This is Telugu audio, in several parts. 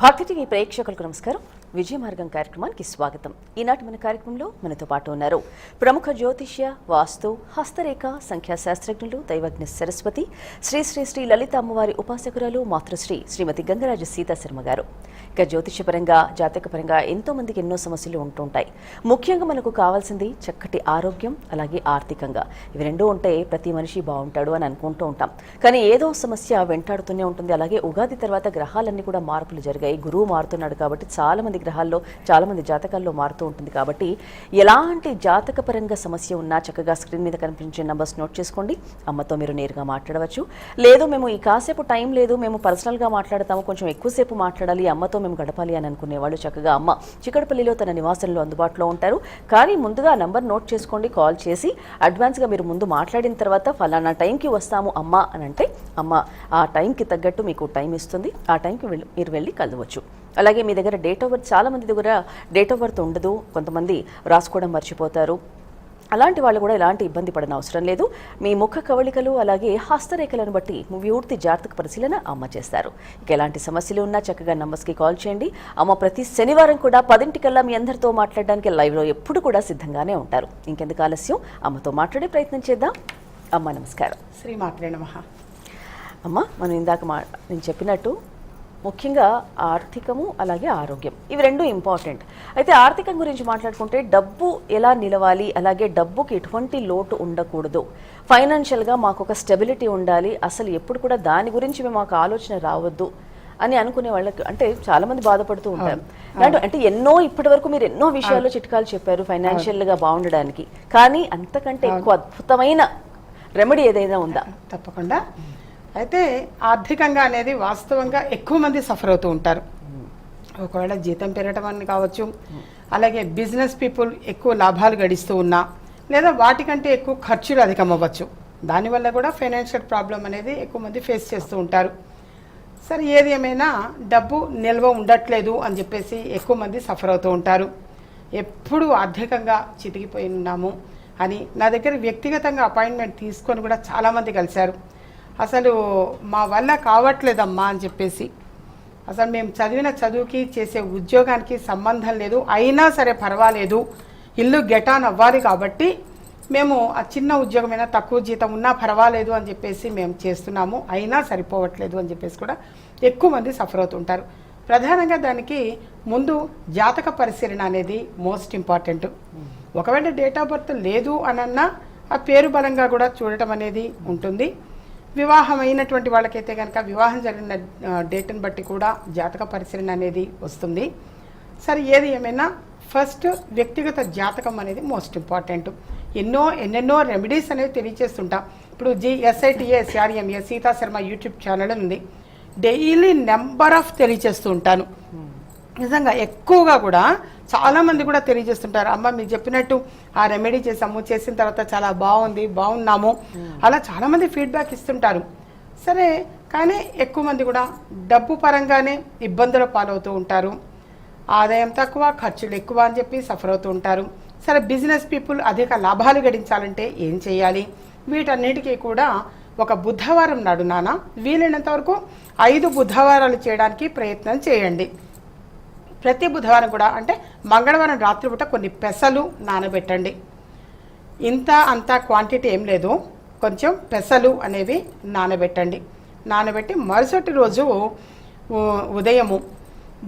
భారతి టీవీ ప్రేక్షకులకు నమస్కారం. విజయ మార్గం కార్యక్రమానికి స్వాగతం. ఈనాటి మన కార్యక్రమంలో మనతో పాటు ఉన్నారు ప్రముఖ జ్యోతిష్య, వాస్తు, హస్తరేఖ, సంఖ్యాశాస్త్రజ్ఞులు దైవజ్ఞ సరస్వతి, శ్రీ శ్రీ శ్రీ లలిత అమ్మవారి ఉపాసకురాలు మాతృశ్రీ శ్రీమతి గంగరాజు సీతాశర్మ గారు. ఇక జ్యోతిష్యపరంగా, జాతకపరంగా ఎంతో మందికి ఎన్నో సమస్యలు ఉంటుంటాయి. ముఖ్యంగా మనకు కావాల్సింది చక్కటి ఆరోగ్యం, అలాగే ఆర్థికంగా. ఇవి రెండూ ఉంటే ప్రతి మనిషి బాగుంటాడు అని అనుకుంటూ ఉంటాం. కానీ ఏదో సమస్య వెంటాడుతూనే ఉంటుంది. అలాగే ఉగాది తర్వాత గ్రహాలన్నీ కూడా మార్పులు జరిగాయి. గురువు మారుతున్నాడు కాబట్టి చాలా మంది గ్రహాల్లో, చాలా మంది జాతకాల్లో మారుతూ ఉంటుంది. కాబట్టి ఎలాంటి జాతకపరంగా సమస్య ఉన్నా చక్కగా స్క్రీన్ మీద కనిపించే నంబర్స్ నోట్ చేసుకోండి. అమ్మతో మీరు నేరుగా మాట్లాడవచ్చు. లేదు మేము ఈ కాసేపు టైం లేదు, మేము పర్సనల్గా మాట్లాడతాము, కొంచెం ఎక్కువసేపు మాట్లాడాలి, అమ్మతో మేము గడపాలి అని అనుకునేవాళ్ళు చక్కగా అమ్మ చిక్కడపల్లిలో తన నివాసంలో అందుబాటులో ఉంటారు. కానీ ముందుగా నంబర్ నోట్ చేసుకోండి. కాల్ చేసి అడ్వాన్స్గా మీరు ముందు మాట్లాడిన తర్వాత ఫలానా టైంకి వస్తాము అమ్మ అని అంటే అమ్మ ఆ టైంకి తగ్గట్టు మీకు టైం ఇస్తుంది. ఆ టైంకి మీరు వెళ్ళి కలవచ్చు. అలాగే మీ దగ్గర డేట్ ఆఫ్ బర్త్, చాలా మంది దగ్గర డేట్ ఆఫ్ బర్త్ ఉండదు, కొంతమంది రాసుకోవడం మర్చిపోతారు. అలాంటి వాళ్ళు కూడా ఎలాంటి ఇబ్బంది పడని అవసరం లేదు. మీ ముఖ కవళికలు అలాగే హస్తరేఖలను బట్టి పూర్తి జాతక పరిశీలన అమ్మ చేస్తారు. ఇక ఎలాంటి సమస్యలు ఉన్నా చక్కగా నంబర్స్కి కాల్ చేయండి. అమ్మ ప్రతి శనివారం కూడా 10 మీ అందరితో మాట్లాడడానికి లైవ్లో ఎప్పుడు కూడా సిద్ధంగానే ఉంటారు. ఇంకెందుకు ఆలస్యం, అమ్మతో మాట్లాడే ప్రయత్నం చేద్దాం. అమ్మ నమస్కారం. శ్రీమాత్రే నమః. అమ్మ మనం ఇందాక నేను చెప్పినట్టు ముఖ్యంగా ఆర్థికము అలాగే ఆరోగ్యం, ఇవి రెండు ఇంపార్టెంట్. అయితే ఆర్థికం గురించి మాట్లాడుకుంటే డబ్బు ఎలా నిలవాలి, అలాగే డబ్బుకి ఎటువంటి లోటు ఉండకూడదు, ఫైనాన్షియల్గా మాకు ఒక స్టెబిలిటీ ఉండాలి, అసలు ఎప్పుడు కూడా దాని గురించి మాకు ఆలోచన రావద్దు అని అనుకునే వాళ్ళకి అంటే చాలా మంది బాధపడుతూ ఉంటారు. అంటే ఎన్నో ఇప్పటి వరకు మీరు ఎన్నో విషయాల్లో చిట్కాలు చెప్పారు ఫైనాన్షియల్గా బాగుండడానికి. కానీ అంతకంటే ఎక్కువ అద్భుతమైన రెమెడీ ఏదైనా ఉందా? తప్పకుండా. అయితే ఆర్థికంగా అనేది వాస్తవంగా ఎక్కువ మంది సఫర్ అవుతూ ఉంటారు. ఒకవేళ జీతం పెరగటం అని కావచ్చు, అలాగే బిజినెస్ పీపుల్ ఎక్కువ లాభాలు గడిస్తూ ఉన్నా, లేదా వాటికంటే ఎక్కువ ఖర్చులు అధికం అవ్వచ్చు. దానివల్ల కూడా ఫైనాన్షియల్ ప్రాబ్లం అనేది ఎక్కువ మంది ఫేస్ చేస్తూ ఉంటారు. సరే, ఏది ఏమైనా డబ్బు నిల్వ ఉండట్లేదు అని చెప్పేసి ఎక్కువ మంది సఫర్ అవుతూ ఉంటారు. ఎప్పుడు ఆర్థికంగా చితికిపోయి ఉన్నాము అని నా దగ్గర వ్యక్తిగతంగా అపాయింట్మెంట్ తీసుకొని కూడా చాలామంది కలిశారు. అసలు మా వల్ల కావట్లేదమ్మా అని చెప్పేసి, అసలు మేము చదివిన చదువుకి చేసే ఉద్యోగానికి సంబంధం లేదు, అయినా సరే పర్వాలేదు, ఇల్లు గెటాన్ అవ్వాలి కాబట్టి మేము ఆ చిన్న ఉద్యోగమైనా తక్కువ జీతం ఉన్నా పర్వాలేదు అని చెప్పేసి మేము చేస్తున్నాము, అయినా సరిపోవట్లేదు అని చెప్పేసి కూడా ఎక్కువ మంది సఫర్ అవుతుంటారు. ప్రధానంగా దానికి ముందు జాతక పరిశీలన అనేది మోస్ట్ ఇంపార్టెంట్. ఒకవేళ డేట్ ఆఫ్ బర్త్ లేదు అనన్నా ఆ పేరు బలంగా కూడా చూడటం అనేది ఉంటుంది. వివాహం అయినటువంటి వాళ్ళకైతే కనుక వివాహం జరిగిన డేట్ని బట్టి కూడా జాతక పరిశీలన అనేది వస్తుంది. సరే, ఏది ఏమైనా ఫస్ట్ వ్యక్తిగత జాతకం అనేది మోస్ట్ ఇంపార్టెంట్. ఎన్నెన్నో రెమెడీస్ అనేవి తెలియజేస్తుంటాం. ఇప్పుడు SITASRMA సీతాశర్మ యూట్యూబ్ ఛానల్ ఉంది. డైలీ నెంబర్ ఆఫ్ తెలియజేస్తూ ఉంటాను. నిజంగా ఎక్కువగా కూడా చాలామంది కూడా తెలియజేస్తుంటారు, అమ్మ మీరు చెప్పినట్టు ఆ రెమెడీ చేసాము, చేసిన తర్వాత చాలా బాగున్నాము, అలా చాలామంది ఫీడ్బ్యాక్ ఇస్తుంటారు. సరే, కానీ ఎక్కువ మంది కూడా డబ్బు పరంగానే ఇబ్బందుల పాలవుతూ ఉంటారు. ఆదాయం తక్కువ, ఖర్చులు ఎక్కువ అని చెప్పి సఫర్ అవుతూ ఉంటారు. సరే, బిజినెస్ పీపుల్ అధిక లాభాలు గడించాలంటే ఏం చేయాలి? వీటన్నిటికీ కూడా ఒక బుధవారం నాడు వీలైనంత వరకు 5 బుధవారాలు చేయడానికి ప్రయత్నం చేయండి. ప్రతి బుధవారం కూడా, అంటే మంగళవారం రాత్రిపూట కొన్ని పెసలు నానబెట్టండి. అంత క్వాంటిటీ ఏం లేదు, కొంచెం పెసలు అనేవి నానబెట్టండి. నానబెట్టి మరుసటి రోజు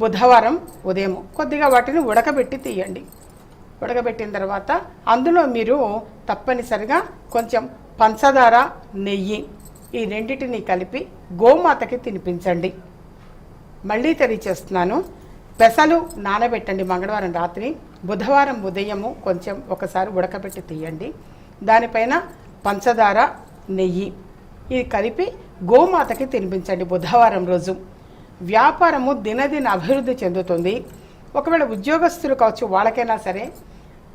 బుధవారం ఉదయం కొద్దిగా వాటిని ఉడకబెట్టి తీయండి. ఉడకబెట్టిన తర్వాత అందులో మీరు తప్పనిసరిగా కొంచెం పంచదార, నెయ్యి ఈ రెండింటిని కలిపి గోమాతకి తినిపించండి. మళ్ళీ తెలియచేస్తున్నాను, పెసలు నానబెట్టండి మంగళవారం రాత్రి, బుధవారం ఉదయము కొంచెం ఒకసారి ఉడకబెట్టి తీయండి. దానిపైన పంచదార, నెయ్యి ఇది కలిపి గోమాతకి తినిపించండి బుధవారం రోజు. వ్యాపారము దినదిన అభివృద్ధి చెందుతుంది. ఒకవేళ ఉద్యోగస్తులు కావచ్చు, వాళ్ళకైనా సరే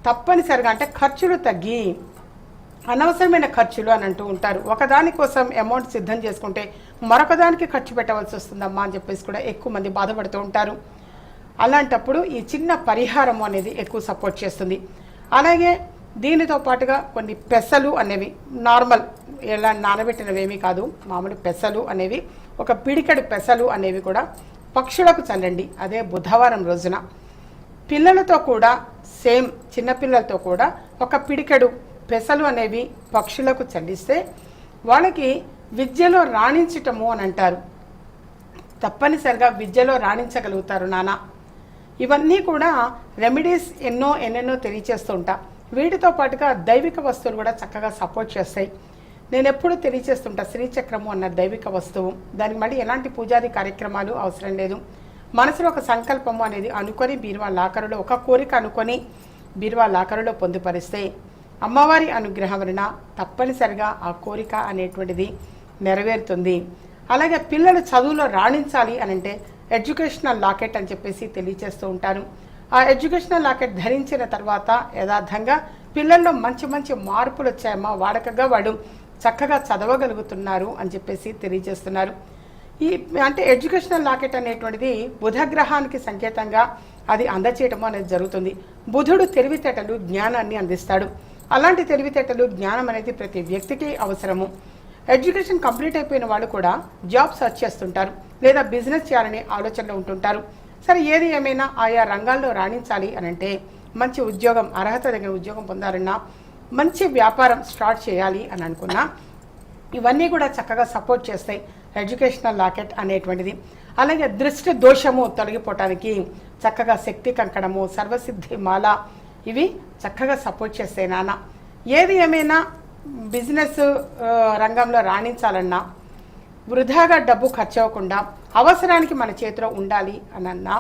తప్పనిసరిగా అంటే ఖర్చులు తగ్గి, అనవసరమైన ఖర్చులు అని అంటూ ఉంటారు, ఒకదానికోసం అమౌంట్ సిద్ధం చేసుకుంటే మరొకదానికి ఖర్చు పెట్టవలసి వస్తుందమ్మా అని చెప్పేసి కూడా ఎక్కువ మంది బాధపడుతూ ఉంటారు. అలాంటప్పుడు ఈ చిన్న పరిహారం అనేది ఎక్కువ సపోర్ట్ చేస్తుంది. అలాగే దీనితో పాటుగా కొన్ని పెసలు అనేవి నార్మల్ ఎలా నానబెట్టినవేమీ కాదు, మామూలు పెసలు అనేవి ఒక పిడికెడు పెసలు అనేవి కూడా పక్షులకు చల్లండి, అదే బుధవారం రోజున. పిల్లలతో కూడా సేమ్, చిన్నపిల్లలతో కూడా ఒక పిడికెడు పెసలు అనేవి పక్షులకు చల్లిస్తే వాళ్ళకి విద్యలో రాణించటము అని అంటారు. తప్పనిసరిగా విద్యలో రాణించగలుగుతారు నాన్న. ఇవన్నీ కూడా రెమెడీస్ ఎన్నెన్నో తెలియచేస్తూ ఉంటా. వీటితో పాటుగా దైవిక వస్తువులు కూడా చక్కగా సపోర్ట్ చేస్తాయి. నేను ఎప్పుడు తెలియచేస్తుంటా, శ్రీచక్రము అన్న దైవిక వస్తువు, దానికి మళ్ళీ ఎలాంటి పూజాది కార్యక్రమాలు అవసరం లేదు. మనసులో ఒక సంకల్పము అనేది అనుకొని బీరువా లాకరులో, ఒక కోరిక అనుకొని బీరువా లాకరులో పొందుపరిస్తే అమ్మవారి అనుగ్రహం వలన తప్పనిసరిగా ఆ కోరిక అనేటువంటిది నెరవేరుతుంది. అలాగే పిల్లలు చదువులో రాణించాలి అని అంటే ఎడ్యుకేషనల్ లాకెట్ అని చెప్పేసి తెలియచేస్తూ ఉంటారు. ఆ ఎడ్యుకేషనల్ లాకెట్ ధరించిన తర్వాత యథార్థంగా పిల్లల్లో మంచి మంచి మార్పులు వచ్చాయమ్మా, వాడకగా వాడు చక్కగా చదవగలుగుతున్నారు అని చెప్పేసి తెలియజేస్తున్నారు. ఈ అంటే ఎడ్యుకేషనల్ లాకెట్ అనేటువంటిది బుధగ్రహానికి సంకేతంగా అది అందచేయటం అనేది జరుగుతుంది. బుధుడు తెలివితేటలు, జ్ఞానాన్ని అందిస్తాడు. అలాంటి తెలివితేటలు, జ్ఞానం అనేది ప్రతి వ్యక్తికి అవసరము. ఎడ్యుకేషన్ కంప్లీట్ అయిపోయిన వాళ్ళు కూడా జాబ్ సర్చ్ చేస్తుంటారు, లేదా బిజినెస్ చేయాలనే ఆలోచనలో ఉంటుంటారు. సరే, ఏది ఏమైనా ఆయా రంగాల్లో రాణించాలి అని అంటే మంచి ఉద్యోగం, అర్హత తగిన ఉద్యోగం పొందాలన్నా, మంచి వ్యాపారం స్టార్ట్ చేయాలి అని అనుకున్నా, ఇవన్నీ కూడా చక్కగా సపోర్ట్ చేస్తాయి ఎడ్యుకేషనల్ లాకెట్ అనేటువంటిది. అలాగే దృష్టి దోషము తొలగిపోవటానికి చక్కగా శక్తి కంకణము, సర్వసిద్ధి మాల, ఇవి చక్కగా సపోర్ట్ చేస్తాయి నాన్న. ఏది ఏమైనా బిజినెస్ రంగంలో రాణించాలన్నా, వృధాగా డబ్బు ఖర్చు అవ్వకుండా అవసరానికి మన చేతిలో ఉండాలి అనన్నా,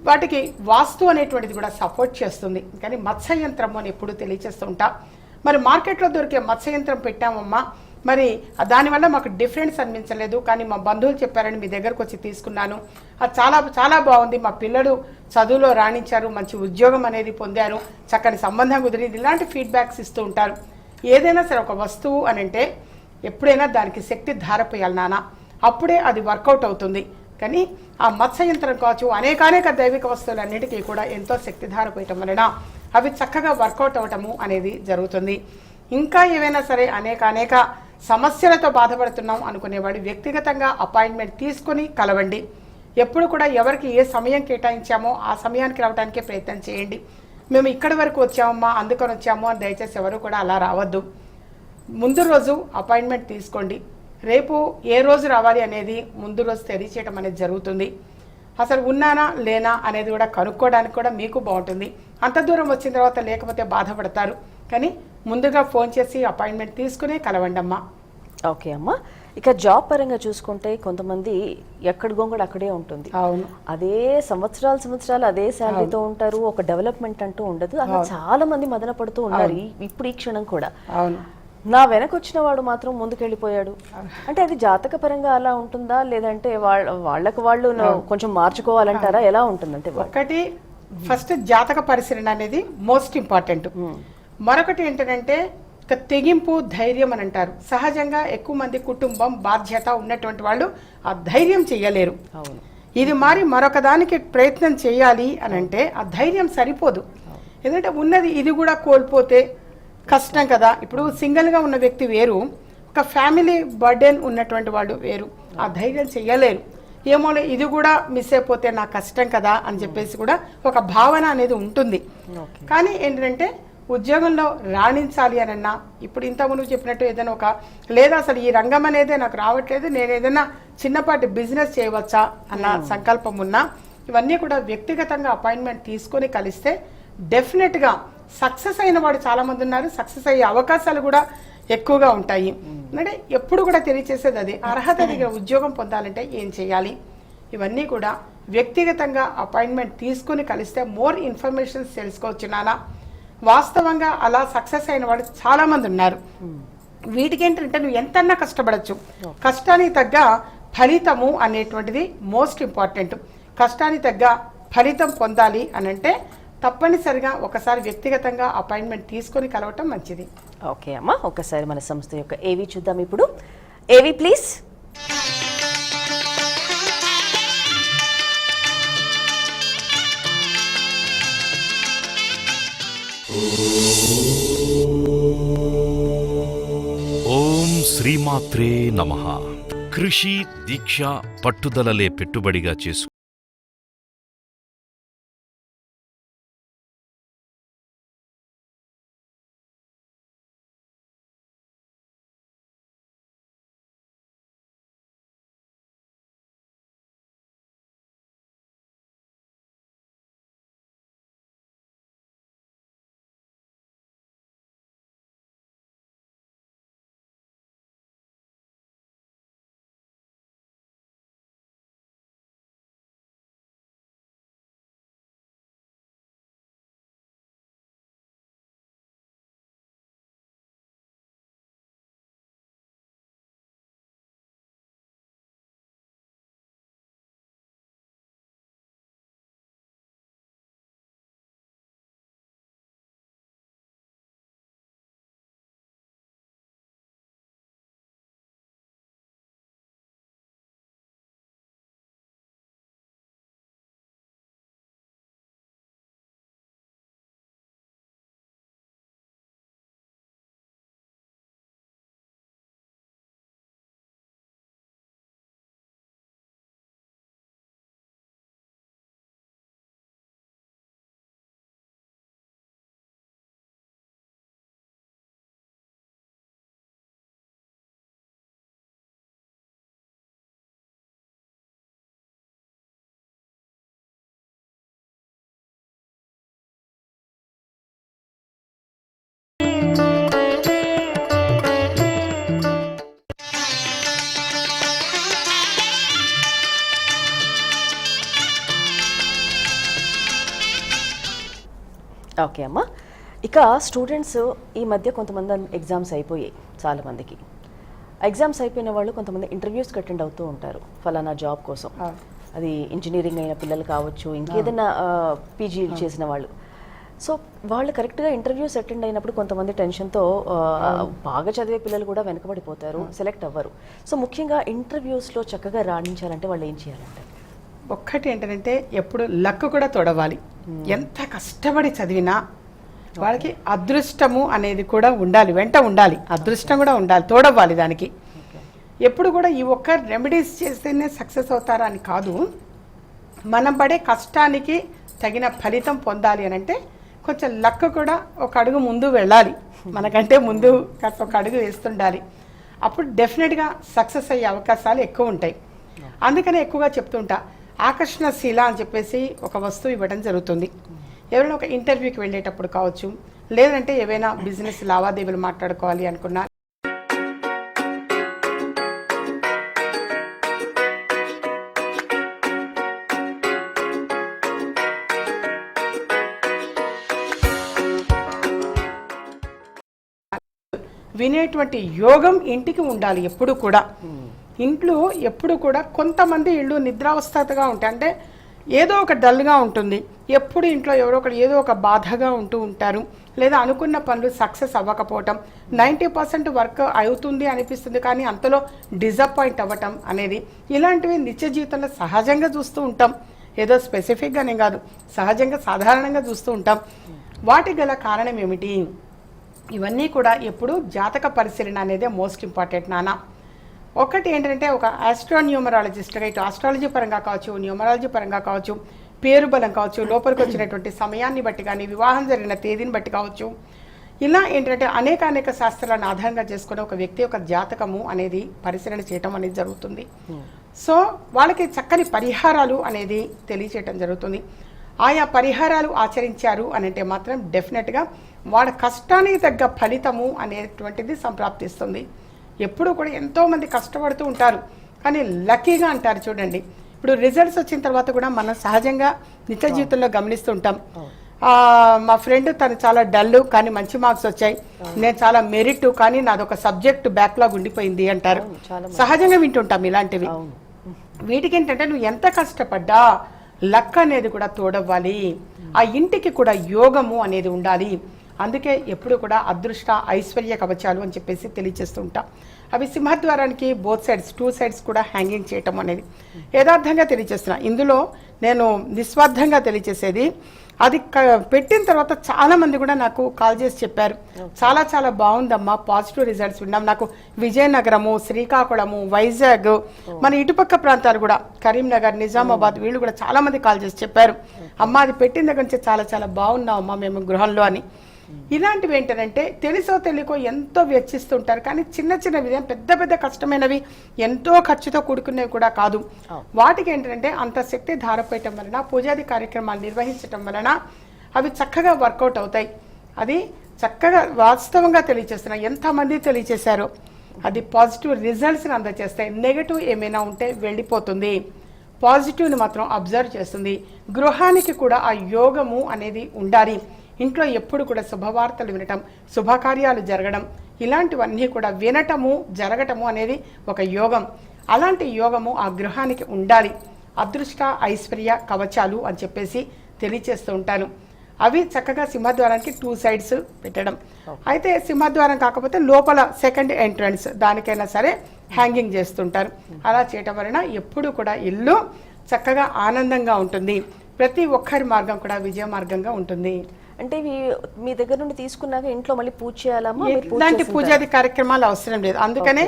వాటికి వాస్తు అనేటువంటిది కూడా సపోర్ట్ చేస్తుంది. కానీ మత్స్యయంత్రము అని ఎప్పుడు తెలియచేస్తూ ఉంటా. మరి మార్కెట్లో దొరికే మత్స్యయంత్రం పెట్టామమ్మా, మరి దానివల్ల మాకు డిఫరెన్స్ అనిపించలేదు, కానీ మా బంధువులు చెప్పారని మీ దగ్గరకు వచ్చి తీసుకున్నాను, అది చాలా చాలా బాగుంది, మా పిల్లలు చదువులో రాణించారు, మంచి ఉద్యోగం అనేది పొందారు, చక్కని సంబంధం కుదిరింది, ఇలాంటి ఫీడ్బ్యాక్స్ ఇస్తూ ఉంటారు. ఏదైనా సరే ఒక వస్తువు అని అంటే ఎప్పుడైనా దానికి శక్తి ధారపోయాలి నాన్న, అప్పుడే అది వర్కౌట్ అవుతుంది. కానీ ఆ మత్స్యయంత్రం కావచ్చు, అనేక దైవిక వస్తువులన్నిటికీ కూడా ఎంతో శక్తి ధారపోయటం వలన అవి చక్కగా వర్కౌట్ అవ్వటము అనేది జరుగుతుంది. ఇంకా ఏవైనా సరే అనేక సమస్యలతో బాధపడుతున్నాం అనుకునేవాడు వ్యక్తిగతంగా అపాయింట్మెంట్ తీసుకొని కలవండి. ఎప్పుడు కూడా ఎవరికి ఏ సమయం కేటాయించామో ఆ సమయానికి రావడానికే ప్రయత్నం చేయండి. మేము ఇక్కడి వరకు వచ్చామమ్మా, అందుకొని వచ్చాము అని దయచేసి ఎవరు కూడా అలా రావద్దు. ముందు రోజు అపాయింట్మెంట్ తీసుకోండి. రేపు ఏ రోజు రావాలి అనేది ముందు రోజు తెలియచేయడం అనేది జరుగుతుంది. అసలు ఉన్నానా లేనా అనేది కూడా కనుక్కోవడానికి కూడా మీకు బాగుంటుంది. అంత దూరం వచ్చిన తర్వాత లేకపోతే బాధపడతారు. కానీ ముందుగా ఫోన్ చేసి అపాయింట్మెంట్ తీసుకునే కలవండి అమ్మా. ఓకే అమ్మా. ఇక జాబ్ పరంగా చూసుకుంటే కొంతమంది ఎక్కడ గొంగడు అక్కడే ఉంటుంది. అవును, అదే సంవత్సరాలు అదే శాలరీతో ఉంటారు, ఒక డెవలప్మెంట్ అంటూ ఉండదు. అలా చాలా మంది మదన పడుతూ ఉన్నారు ఇప్పుడు ఈ క్షణం కూడా. అవును, నా వెనక వచ్చిన వాడు మాత్రం ముందుకెళ్ళిపోయాడు అంటే అది జాతక పరంగా అలా ఉంటుందా, లేదంటే వాళ్ళకు వాళ్ళు కొంచెం మార్చుకోవాలంటారా, ఎలా ఉంటుందంటే? ఒకటి ఫస్ట్ జాతక పరిశీలన అనేది మోస్ట్ ఇంపార్టెంట్. మరొకటి ఏంటంటే తెగింపు, ధైర్యం అని అంటారు. సహజంగా ఎక్కువ మంది కుటుంబం, బాధ్యత ఉన్నటువంటి వాళ్ళు ఆ ధైర్యం చెయ్యలేరు. ఇది మారి మరొక దానికి ప్రయత్నం చేయాలి అని అంటే ఆ ధైర్యం సరిపోదు. ఎందుకంటే ఉన్నది ఇది కూడా కోల్పోతే కష్టం కదా. ఇప్పుడు సింగిల్గా ఉన్న వ్యక్తి వేరు, ఒక ఫ్యామిలీ బర్డెన్ ఉన్నటువంటి వాళ్ళు వేరు. ఆ ధైర్యం చెయ్యలేరు. ఏమోలే ఇది కూడా మిస్ అయిపోతే నాకు కష్టం కదా అని చెప్పేసి కూడా ఒక భావన అనేది ఉంటుంది. కానీ ఏంటంటే ఉద్యోగంలో రాణించాలి అనన్నా, ఇప్పుడు ఇంతకుముందు చెప్పినట్టు ఏదైనా ఒక, లేదా అసలు ఈ రంగం అనేదే నాకు రావట్లేదు, నేను ఏదైనా చిన్నపాటి బిజినెస్ చేయవచ్చా అన్న సంకల్పం ఉన్నా, ఇవన్నీ కూడా వ్యక్తిగతంగా అపాయింట్మెంట్ తీసుకొని కలిస్తే డెఫినెట్గా సక్సెస్ అయిన వాడు చాలామంది ఉన్నారు. సక్సెస్ అయ్యే అవకాశాలు కూడా ఎక్కువగా ఉంటాయి. అంటే ఎప్పుడు కూడా తెలియచేసేది అది, అర్హత దగ్గర ఉద్యోగం పొందాలంటే ఏం చేయాలి, ఇవన్నీ కూడా వ్యక్తిగతంగా అపాయింట్మెంట్ తీసుకొని కలిస్తే మోర్ ఇన్ఫర్మేషన్స్ తెలుసుకోవచ్చు నాన్న. వాస్తవంగా అలా సక్సెస్ అయిన వాళ్ళు చాలామంది ఉన్నారు. వీటికి ఏంటంటే నువ్వు ఎంతన్నా కష్టపడచ్చు, కష్టానికి తగ్గ ఫలితము అనేటువంటిది మోస్ట్ ఇంపార్టెంట్. కష్టానికి తగ్గ ఫలితం పొందాలి అని అంటే తప్పనిసరిగా ఒకసారి వ్యక్తిగతంగా అపాయింట్మెంట్ తీసుకొని కలవటం మంచిది. ఓకే అమ్మా, ఒకసారి మన సంస్థ యొక్క ఏవి చూద్దాం. ఇప్పుడు ఏవి ప్లీజ్. ఓం శ్రీమాత్రే నమః. కృషి, దీక్ష, పట్టుదలలే పెట్టుబడిగా చేసుకు ఓకే అమ్మా. ఇక స్టూడెంట్స్ ఈ మధ్య కొంతమంది ఎగ్జామ్స్ అయిపోయాయి, చాలామందికి ఎగ్జామ్స్ అయిపోయిన వాళ్ళు కొంతమంది ఇంటర్వ్యూస్కి అటెండ్ అవుతూ ఉంటారు ఫలానా జాబ్ కోసం. అది ఇంజనీరింగ్ అయిన పిల్లలు కావచ్చు, ఇంకేదైనా పీజీ చేసిన వాళ్ళు. సో వాళ్ళు కరెక్ట్గా ఇంటర్వ్యూస్ అటెండ్ అయినప్పుడు కొంతమంది టెన్షన్తో బాగా చదివే పిల్లలు కూడా వెనకబడిపోతారు, సెలెక్ట్ అవ్వరు. సో ముఖ్యంగా ఇంటర్వ్యూస్లో చక్కగా రాణించాలంటే వాళ్ళు ఏం చేయాలంటే? ఒక్కటి ఏంటంటే ఎప్పుడు లక్ కూడా తొడవాలి. ఎంత కష్టపడి చదివినా వాళ్ళకి అదృష్టము అనేది కూడా ఉండాలి, వెంట ఉండాలి, అదృష్టం కూడా ఉండాలి, తోడవ్వాలి దానికి. ఎప్పుడు కూడా ఈ ఒక్క రెమెడీస్ చేస్తేనే సక్సెస్ అవుతారా అని కాదు, మనం పడే కష్టానికి తగిన ఫలితం పొందాలి అని అంటే కొంచెం లక్ కూడా ఒక అడుగు ముందు వెళ్ళాలి, మనకంటే ముందు కాస్త ఒక అడుగు వేస్తుండాలి. అప్పుడు డెఫినెట్గా సక్సెస్ అయ్యే అవకాశాలు ఎక్కువ ఉంటాయి. అందుకనే ఎక్కువగా చెప్తుంటా, ఆకర్షణశీల అని చెప్పేసి ఒక వస్తువు ఇవ్వడం జరుగుతుంది. ఎవరైనా ఒక ఇంటర్వ్యూకి వెళ్ళేటప్పుడు కావచ్చు, లేదంటే ఏవైనా బిజినెస్ లావాదేవీలు మాట్లాడుకోవాలి అనుకున్నా, వినేటువంటి యోగం ఇంటికి ఉండాలి. ఎప్పుడు కూడా ఇంట్లో ఎప్పుడు కూడా కొంతమంది ఇళ్ళు నిద్రావస్థగా ఉంటాయి, అంటే ఏదో ఒక డల్గా ఉంటుంది, ఎప్పుడు ఇంట్లో ఎవరో ఒకరు ఏదో ఒక బాధగా ఉంటూ ఉంటారు, లేదా అనుకున్న పనులు సక్సెస్ అవ్వకపోవటం, 90% వర్క్ అవుతుంది అనిపిస్తుంది కానీ అంతలో డిసప్పాయింట్ అవ్వటం అనేది, ఇలాంటివి నిత్య జీవితంలో సహజంగా చూస్తూ ఉంటాం. ఏదో స్పెసిఫిక్గానే కాదు, సహజంగా సాధారణంగా చూస్తూ ఉంటాం. వాటి గల కారణం ఏమిటి? ఇవన్నీ కూడా ఎప్పుడు జాతక పరిశీలన అనేది మోస్ట్ ఇంపార్టెంట్ నాన్న. ఒకటి ఏంటంటే ఒక ఆస్ట్రోన్యూమరాలజిస్ట్గా ఇటు ఆస్ట్రాలజీ పరంగా కావచ్చు, న్యూమరాలజీ పరంగా కావచ్చు, పేరు బలం కావచ్చు, లోపలికి వచ్చినటువంటి సమయాన్ని బట్టి కానీ, వివాహం జరిగిన తేదీని బట్టి కావచ్చు, ఇలా ఏంటంటే అనేక శాస్త్రాలను ఆధారంగా చేసుకుని ఒక వ్యక్తి యొక్క జాతకము అనేది పరిశీలన చేయటం అనేది జరుగుతుంది. సో వాళ్ళకి చక్కని పరిహారాలు అనేది తెలియచేయటం జరుగుతుంది. ఆయా పరిహారాలు ఆచరించారు అని అంటే మాత్రం డెఫినెట్గా వాళ్ళ కష్టానికి తగ్గ ఫలితము అనేటువంటిది సంప్రాప్తిస్తుంది. ఎప్పుడు కూడా ఎంతోమంది కష్టపడుతూ ఉంటారు కానీ లక్కీగా అంటారు చూడండి. ఇప్పుడు రిజల్ట్స్ వచ్చిన తర్వాత కూడా మనం సహజంగా నిత్య జీవితంలో గమనిస్తూ ఉంటాం. మా ఫ్రెండ్ తను చాలా డల్ కానీ మంచి మార్క్స్ వచ్చాయి, నేను చాలా మెరిట్ కానీ నాదొక సబ్జెక్ట్ బ్యాక్లాగ్ ఉండిపోయింది అంటారు. సహజంగా వింటుంటాం ఇలాంటివి. వీటికి ఏంటంటే నువ్వు ఎంత కష్టపడ్డా లక్ అనేది కూడా తోడవ్వాలి, ఆ ఇంటికి కూడా యోగము అనేది ఉండాలి. అందుకే ఎప్పుడు కూడా అదృష్ట ఐశ్వర్య కవచాలు అని చెప్పేసి తెలియజేస్తూ ఉంటాం. అవి సింహద్వారానికి బోత్ సైడ్స్ 2 సైడ్స్ కూడా హ్యాంగింగ్ చేయటం అనేది యథార్థంగా తెలియజేస్తున్నా. ఇందులో నేను నిస్వార్థంగా తెలియజేసేది అది పెట్టిన తర్వాత చాలా మంది కూడా నాకు కాల్ చేసి చెప్పారు, చాలా చాలా బాగుందమ్మా, పాజిటివ్ రిజల్ట్స్ విన్నాం. నాకు విజయనగరము, శ్రీకాకుళము, వైజాగ్, మన ఇటుపక్క ప్రాంతాలు కూడా కరీంనగర్, నిజామాబాద్, వీళ్ళు కూడా చాలా మంది కాల్ చేసి చెప్పారు, అమ్మ అది పెట్టిన దగ్గర నుంచి చాలా చాలా బాగున్నాం అమ్మా మేము గృహంలో అని. ఇలాంటివి ఏంటంటే తెలుసో తెలియకో ఎంతో వెచ్చిస్తుంటారు, కానీ చిన్న చిన్న విధంగా పెద్ద పెద్ద కష్టమైనవి ఎంతో ఖర్చుతో కూడుకునేవి కూడా కాదు. వాటికి ఏంటంటే అంత శక్తి ధారపోయటం వలన, పూజాది కార్యక్రమాలు నిర్వహించటం వలన అవి చక్కగా వర్కౌట్ అవుతాయి. అది చక్కగా వాస్తవంగా తెలియజేస్తున్నాయి. ఎంతమంది తెలియజేశారో అది పాజిటివ్ రిజల్ట్స్ని అందజేస్తాయి. నెగటివ్ ఏమైనా ఉంటే వెళ్ళిపోతుంది, పాజిటివ్ని మాత్రం అబ్జర్వ్ చేస్తుంది. గృహానికి కూడా ఆ యోగము అనేది ఉండాలి. ఇంట్లో ఎప్పుడు కూడా శుభవార్తలు వినటం, శుభకార్యాలు జరగడం, ఇలాంటివన్నీ కూడా వినటము, జరగటము అనేది ఒక యోగం. అలాంటి యోగము ఆ గృహానికి ఉండాలి. అదృష్ట ఐశ్వర్య కవచాలు అని చెప్పేసి తెలియచేస్తూ ఉంటాను. అవి చక్కగా సింహద్వారానికి 2 సైడ్స్ పెట్టడం. అయితే సింహద్వారం కాకపోతే లోపల సెకండ్ ఎంట్రన్స్ దానికైనా సరే హ్యాంగింగ్ చేస్తుంటారు. అలా చేయటం వలన ఎప్పుడు కూడా ఇల్లు చక్కగా ఆనందంగా ఉంటుంది. ప్రతి ఒక్కరి మార్గం కూడా విజయ మార్గంగా ఉంటుంది. అంటే మీ దగ్గర నుండి తీసుకున్నాక ఇంట్లో మళ్ళీ పూజ చేయాలమ్మా? ఇలాంటి పూజాది కార్యక్రమాలు అవసరం లేదు. అందుకనే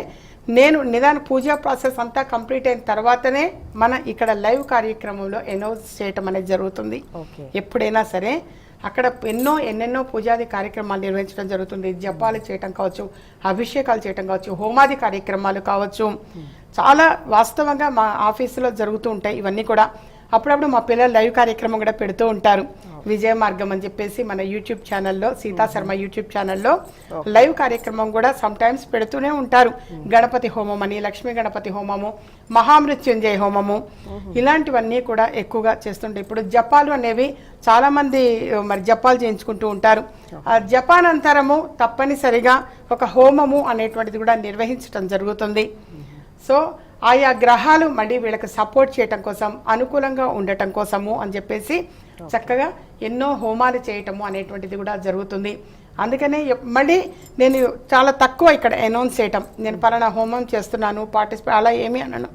నేను నిదాన పూజా ప్రాసెస్ అంతా కంప్లీట్ అయిన తర్వాతనే మన ఇక్కడ లైవ్ కార్యక్రమంలో అనౌన్స్ చేయటం అనేది జరుగుతుంది. ఎప్పుడైనా సరే అక్కడ ఎన్నెన్నో పూజాది కార్యక్రమాలు నిర్వహించడం జరుగుతుంది. జపాలు చేయటం కావచ్చు, అభిషేకాలు చేయటం కావచ్చు, హోమాది కార్యక్రమాలు కావచ్చు, చాలా వాస్తవంగా మా ఆఫీసులో జరుగుతూ ఉంటాయి ఇవన్నీ కూడా. అప్పుడప్పుడు మా పిల్లలు లైవ్ కార్యక్రమం కూడా పెడుతూ ఉంటారు. విజయ మార్గం అని చెప్పేసి మన యూట్యూబ్ ఛానల్లో, సీతా శర్మ యూట్యూబ్ ఛానల్లో లైవ్ కార్యక్రమం కూడా సమ్ టైమ్స్ పెడుతూనే ఉంటారు. గణపతి హోమం అని, లక్ష్మీ గణపతి హోమము, మహామృత్యుంజయ హోమము, ఇలాంటివన్నీ కూడా ఎక్కువగా చేస్తుంటారు. ఇప్పుడు జపాలు అనేవి చాలా మంది మరి జపాలు చేయించుకుంటూ ఉంటారు. ఆ జపానంతరము తప్పనిసరిగా ఒక హోమము అనేటువంటిది కూడా నిర్వహించడం జరుగుతుంది. సో ఆయా గ్రహాలు మళ్ళీ వీళ్ళకి సపోర్ట్ చేయటం కోసం, అనుకూలంగా ఉండటం కోసము అని చెప్పేసి చక్కగా ఎన్నో హోమాలు చేయటము అనేటువంటిది కూడా జరుగుతుంది. అందుకనే మళ్ళీ నేను చాలా తక్కువ ఇక్కడ అనౌన్స్ చేయటం, నేను పలానా హోమం చేస్తున్నాను పార్టిసిపేట్ అలా ఏమీ అన్నాను.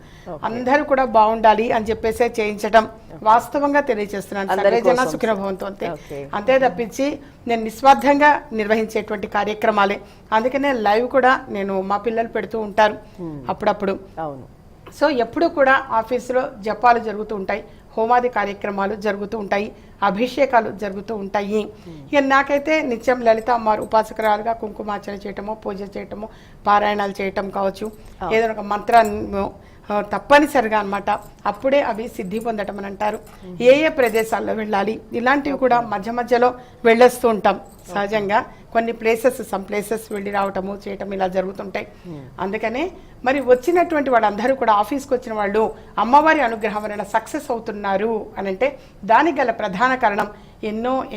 అందరూ కూడా బాగుండాలి అని చెప్పేసి చేయించటం వాస్తవంగా తెలియజేస్తున్నాను. సర్వే జన సుఖినో భవంతు అంతే. అంతే తప్పించి నేను నిస్వార్థంగా నిర్వహించేటువంటి కార్యక్రమాలే. అందుకనే లైవ్ కూడా నేను మా పిల్లలు పెడుతూ ఉంటారు అప్పుడప్పుడు. సో ఎప్పుడు కూడా ఆఫీసులో జపాలు జరుగుతూ ఉంటాయి, హోమాది కార్యక్రమాలు జరుగుతూ ఉంటాయి, అభిషేకాలు జరుగుతూ ఉంటాయి. ఇక నాకైతే నిత్యం లలిత అమ్మవారు ఉపాసకురాలుగా కుంకుమార్చన చేయటము, పూజ చేయటము, పారాయణాలు చేయటం కావచ్చు, ఏదైనా ఒక మంత్రాన్ని తప్పనిసరిగా అన్నమాట. అప్పుడే అవి సిద్ధి పొందటం అని అంటారు. ఏ ఏ ప్రదేశాల్లో వెళ్ళాలి ఇలాంటివి కూడా మధ్య మధ్యలో వెళ్ళొస్తూ ఉంటాం. సహజంగా కొన్ని సమ్ ప్లేసెస్ వెళ్ళి రావటము చేయటం ఇలా జరుగుతుంటాయి. అందుకనే మరి వచ్చినటువంటి వాళ్ళందరూ కూడా ఆఫీస్కి వచ్చిన వాళ్ళు అమ్మవారి అనుగ్రహం వలన సక్సెస్ అవుతున్నారు అని అంటే దానికి గల ప్రధాన కారణం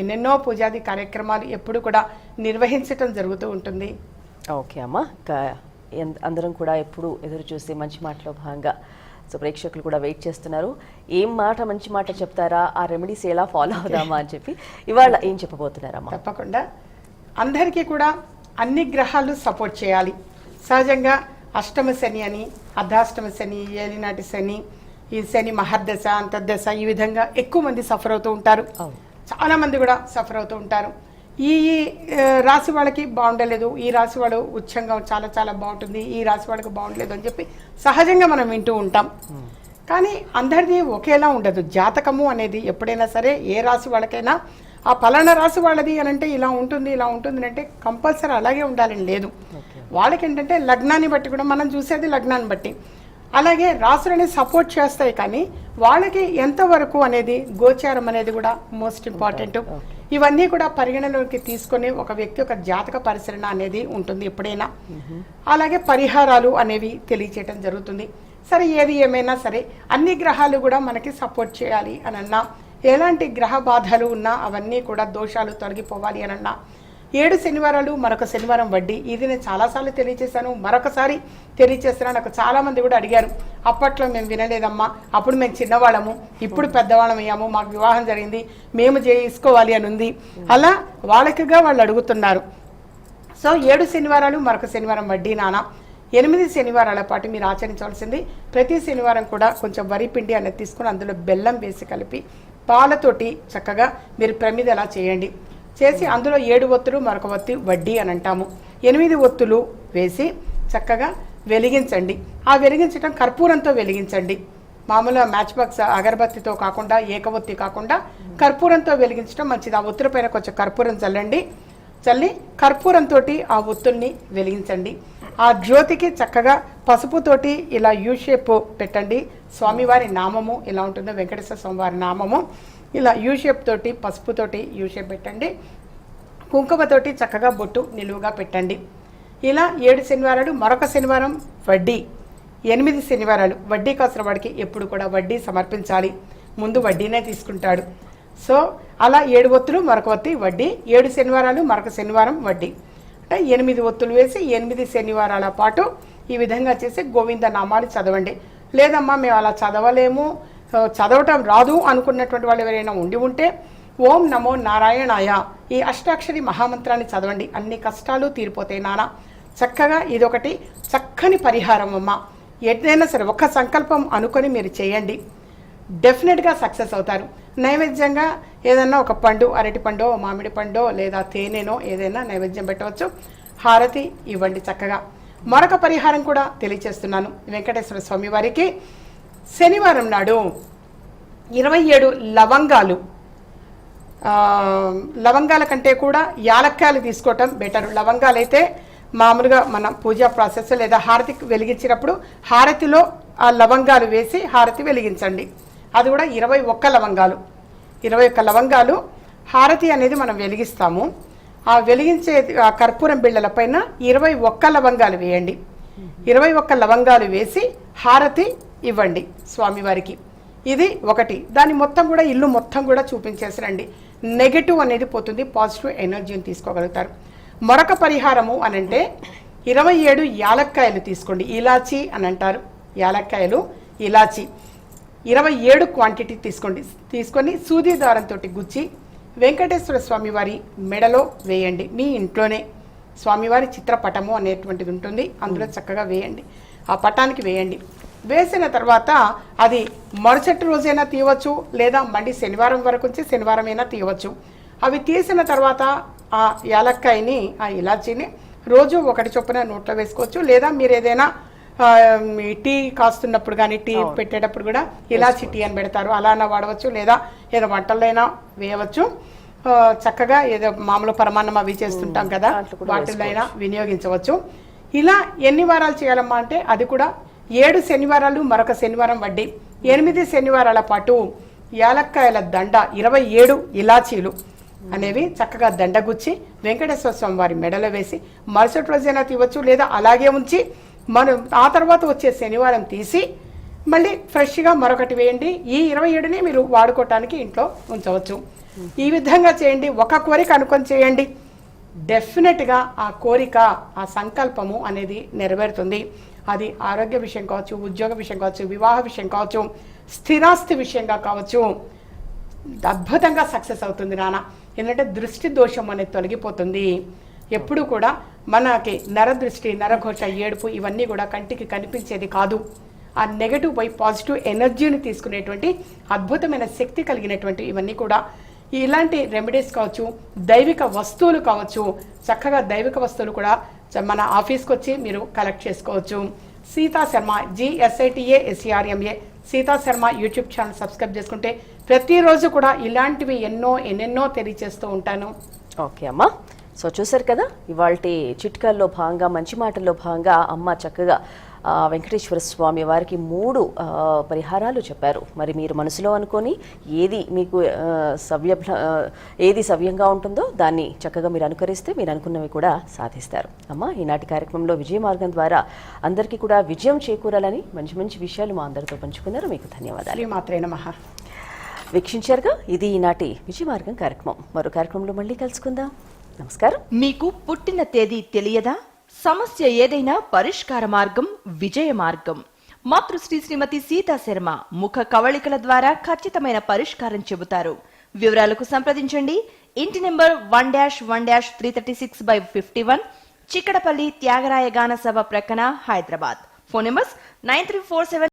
ఎన్నెన్నో పూజాది కార్యక్రమాలు ఎప్పుడు కూడా నిర్వహించటం జరుగుతూ ఉంటుంది. ఓకే అమ్మా, అందరం కూడా ఎప్పుడు ఎదురు చూసి మంచి మాటలో భాగంగా సో ప్రేక్షకులు కూడా వెయిట్ చేస్తున్నారు. ఏం మాట మంచి మాట చెప్తారా, ఆ రెమెడీస్ ఎలా ఫాలో అవుదామా అని చెప్పి ఇవాళ ఏం చెప్పబోతున్నారమ్మా? తప్పకుండా అందరికీ కూడా అన్ని గ్రహాలు సపోర్ట్ చేయాలి. సహజంగా అష్టమ శని అని, అర్ధాష్టమ శని, ఏలినాటి శని, ఈ శని మహర్దశ, అంతర్దశ, ఈ విధంగా ఎక్కువ మంది సఫర్ అవుతూ ఉంటారు. చాలా మంది కూడా సఫర్ అవుతూ ఉంటారు. ఈ రాశి వాళ్ళకి బాగుండలేదు, ఈ రాశి వాడు ఉచ్చంగా చాలా చాలా బాగుంటుంది, ఈ రాశి వాళ్ళకి బాగుండలేదు అని చెప్పి సహజంగా మనం వింటూ ఉంటాం. కానీ అందరిది ఒకేలా ఉండదు. జాతకము అనేది ఎప్పుడైనా సరే ఏ రాశి వాళ్ళకైనా ఆ పలానా రాశి వాళ్ళది అని అంటే ఇలా ఉంటుంది ఇలా ఉంటుంది అంటే కంపల్సరీ అలాగే ఉండాలని లేదు. వాళ్ళకి ఏంటంటే లగ్నాన్ని బట్టి కూడా మనం చూసేది లగ్నాన్ని బట్టి, అలాగే రాశులని సపోర్ట్ చేస్తాయి. కానీ వాళ్ళకి ఎంతవరకు అనేది గోచారం అనేది కూడా మోస్ట్ ఇంపార్టెంట్. ఇవన్నీ కూడా పరిగణలోకి తీసుకొని ఒక వ్యక్తి యొక్క జాతక పరిశీలన అనేది ఉంటుంది ఎప్పుడైనా. అలాగే పరిహారాలు అనేవి తెలియచేయటం జరుగుతుంది. సరే ఏది ఏమైనా సరే అన్ని గ్రహాలు కూడా మనకి సపోర్ట్ చేయాలి అని అన్నా, ఎలాంటి గ్రహ బాధలు ఉన్నా అవన్నీ కూడా దోషాలు తొలగిపోవాలి అని అన్నా, 7 శనివారాలు మరొక శనివారం వడ్డీ, ఇది నేను చాలాసార్లు తెలియజేశాను, మరొకసారి తెలియజేస్తున్నాను. నాకు చాలామంది కూడా అడిగారు, అప్పట్లో మేము వినలేదమ్మా, అప్పుడు మేము చిన్నవాళ్ళము, ఇప్పుడు పెద్దవాళ్ళం అయ్యాము, మాకు వివాహం జరిగింది, మేము చేసుకోవాలి అని ఉంది. అలా వాళ్ళకిగా వాళ్ళు అడుగుతున్నారు. సో 7 శనివారాలు మరొక శనివారం వడ్డీ నానా, 8 శనివారాల పాటు మీరు ఆచరించవలసింది. ప్రతి శనివారం కూడా కొంచెం వరి పిండి అనేది తీసుకుని అందులో బెల్లం వేసి కలిపి పాలతోటి చక్కగా మీరు ప్రమిద ఎలా చేయండి. చేసి అందులో 7 ఒత్తులు మరొక ఒత్తి వడ్డీ అని అంటాము. 8 ఒత్తులు వేసి చక్కగా వెలిగించండి. ఆ వెలిగించడం కర్పూరంతో వెలిగించండి. మామూలుగా మ్యాచ్ బాక్స్ అగరబత్తితో కాకుండా, ఏకవొత్తి కాకుండా కర్పూరంతో వెలిగించడం మంచిది. ఆ ఒత్తుల పైన కొంచెం కర్పూరం చల్లి కర్పూరంతో ఆ ఒత్తుల్ని వెలిగించండి. ఆ జ్యోతికి చక్కగా పసుపుతోటి ఇలా యూ షేప్ పెట్టండి. స్వామివారి నామము ఇలా ఉంటుందో, వెంకటేశ్వర స్వామివారి నామము ఇలా యూ షేప్ తోటి పసుపుతోటి యూ షేప్ పెట్టండి. కుంకుమతోటి చక్కగా బొట్టు నిలువుగా పెట్టండి. ఇలా 7 శనివారాలు, మరొక శనివారం వడ్డీ, 8 శనివారాలు. వడ్డీ కాసిన వాడికి ఎప్పుడు కూడా వడ్డీ సమర్పించాలి. ముందు వడ్డీనే తీసుకుంటాడు. సో అలా 7 ఒత్తులు మరొక ఒత్తి వడ్డీ, 7 శనివారాలు మరొక శనివారం వడ్డీ, అంటే 8 ఒత్తులు వేసి 8 శనివారాల పాటు ఈ విధంగా చేసి గోవింద నామాలు చదవండి. లేదమ్మా మేము అలా చదవలేము, చదవటం రాదు అనుకున్నటువంటి వాళ్ళు ఎవరైనా ఉంటే ఓం నమో నారాయణాయ ఈ అష్టాక్షరి మహామంత్రాన్ని చదవండి. అన్ని కష్టాలు తీరిపోతాయి నాన్న. చక్కగా ఇదొకటి చక్కని పరిహారం అమ్మ. ఏదైనా సరే ఒక సంకల్పం అనుకొని మీరు చేయండి, డెఫినెట్గా సక్సెస్ అవుతారు. నైవేద్యంగా ఏదన్నా ఒక పండు, అరటి పండో, మామిడి పండో లేదా తేనెనో ఏదైనా నైవేద్యం పెట్టవచ్చు. హారతి ఇవ్వండి చక్కగా. మరొక పరిహారం కూడా తెలియచేస్తున్నాను. వెంకటేశ్వర స్వామి వారికి శనివారం నాడు 27 లవంగాలు, లవంగాల కంటే కూడా యాలక్కాయలు తీసుకోవటం బెటర్. లవంగాలు అయితే మామూలుగా మన పూజా ప్రాసెస్ లేదా హారతి వెలిగించినప్పుడు హారతిలో ఆ లవంగాలు వేసి హారతి వెలిగించండి. అది కూడా 21 లవంగాలు. 21 లవంగాలు హారతి అనేది మనం వెలిగిస్తాము. ఆ వెలిగించే ఆ కర్పూరం బిళ్ళల పైన 21 లవంగాలు వేయండి. 21 లవంగాలు వేసి హారతి ఇవ్వండి స్వామివారికి. ఇది ఒకటి. దాని మొత్తం కూడా ఇల్లు మొత్తం కూడా చూపించేసి రండి. నెగటివ్ అనేది పోతుంది, పాజిటివ్ ఎనర్జీని తీసుకోగలుగుతారు. మరొక పరిహారము అనంటే 27 యాలక్కాయలు తీసుకోండి. ఇలాచి అని అంటారు, యాలక్కాయలు ఇలాచి 27 క్వాంటిటీ తీసుకొని సూది దారంతో గుచ్చి వెంకటేశ్వర స్వామివారి మెడలో వేయండి. మీ ఇంట్లోనే స్వామివారి చిత్రపటము అనేటువంటిది ఉంటుంది, అందులో చక్కగా వేయండి. ఆ పటానికి వేయండి. వేసిన తర్వాత అది మరుసటి రోజైనా తీయవచ్చు, లేదా మళ్ళీ శనివారం వరకు వచ్చి శనివారం అయినా తీయవచ్చు. అవి తీసిన తర్వాత ఆ యాలక్కాయని, ఆ ఇలాచీని రోజు ఒకటి చొప్పున నోట్లో వేసుకోవచ్చు. లేదా మీరు ఏదైనా టీ కాస్తున్నప్పుడు కానీ, టీ పెట్టేటప్పుడు కూడా ఇలాచి టీ అని పెడతారు, అలా అయినా వాడవచ్చు. లేదా ఏదో వంటలైనా వేయవచ్చు. చక్కగా ఏదో మామూలు పరమాన్నం అవి చేస్తుంటాం కదా, వాటిల్లో అయినా వినియోగించవచ్చు. ఇలా ఎన్ని వారాలు చేయాలమ్మా అంటే అది కూడా 7 శనివారాలు మరొక శనివారం వడ్డీ, 8 శనివారాల పాటు యాలక్కాయల దండ, 27 ఇలాచీలు అనేవి చక్కగా దండగుచ్చి వెంకటేశ్వర స్వామి వారి మెడలో వేసి మరుసటి రోజైనా తీయవచ్చు. లేదా అలాగే ఉంచి మనం ఆ తర్వాత వచ్చే శనివారం తీసి మళ్ళీ ఫ్రెష్గా మరొకటి వేయండి. ఈ 27ని మీరు వాడుకోవటానికి ఇంట్లో ఉంచవచ్చు. ఈ విధంగా చేయండి. ఒక కోరిక అనుకొని చేయండి, డెఫినెట్గా ఆ కోరిక, ఆ సంకల్పము అనేది నెరవేరుతుంది. అది ఆరోగ్య విషయం కావచ్చు, ఉద్యోగ విషయం కావచ్చు, వివాహ విషయం కావచ్చు, స్థిరాస్తి విషయంగా కావచ్చు, అద్భుతంగా సక్సెస్ అవుతుంది నాన్న. ఎందుకంటే దృష్టి దోషం అనేది తొలగిపోతుంది. ఎప్పుడు కూడా మనకి నరదృష్టి, నరఘోష, ఏడుపు ఇవన్నీ కూడా కంటికి కనిపించేది కాదు. ఆ నెగటివ్ పోయి పాజిటివ్ ఎనర్జీని తీసుకునేటువంటి అద్భుతమైన శక్తి కలిగినటువంటి ఇవన్నీ కూడా ఇలాంటి రెమెడీస్ కావచ్చు, దైవిక వస్తువులు కావచ్చు. చక్కగా దైవిక వస్తువులు కూడా మన ఆఫీస్కి వచ్చి మీరు కలెక్ట్ చేసుకోవచ్చు. Sita Sharma, GSITASERMA Sita Sharma YouTube channel subscribe చేసుకుంటే ప్రతిరోజు కూడా ఇలాంటివి ఎన్నెన్నో తెలియజేస్తూ ఉంటాను. ఓకే అమ్మా, సో చూసారు కదా ఇవాల్టి చిట్కాల్లో భాగంగా, మంచి మాటల్లో భాగంగా అమ్మ చక్కగా వెంకటేశ్వర స్వామి వారికి 3 పరిహారాలు చెప్పారు. మరి మీరు మనసులో అనుకొని ఏది మీకు ఏది సవ్యంగా ఉంటుందో దాన్ని చక్కగా మీరు అనుకరిస్తే మీరు అనుకున్నవి కూడా సాధిస్తారు. అమ్మ, ఈనాటి కార్యక్రమంలో విజయ మార్గం ద్వారా అందరికీ కూడా విజయం చేకూరాలని మంచి మంచి విషయాలు మా అందరితో పంచుకున్నారు. మీకు ధన్యవాదాలు. మాత్రే నమః. వీక్షించారుగా, ఇది ఈనాటి విజయ మార్గం కార్యక్రమం. మరో కార్యక్రమంలో మళ్ళీ కలుసుకుందాం. నమస్కారం. మీకు పుట్టిన తేదీ తెలియదా? సమస్య ఏదైనా పరిష్కార మార్గం విజయ మార్గం. మాతృశ్రీ శ్రీమతి సీతా శర్మ ముఖ కవళికల ద్వారా ఖచ్చితమైన పరిష్కారం చెబుతారు. వివరాలకు సంప్రదించండి. ఇంటి నెంబర్ 1-1-336/51, చిక్కడపల్లి త్యాగరాయ గాన సభ ప్రక్కన, హైదరాబాద్. Phone numbers 9347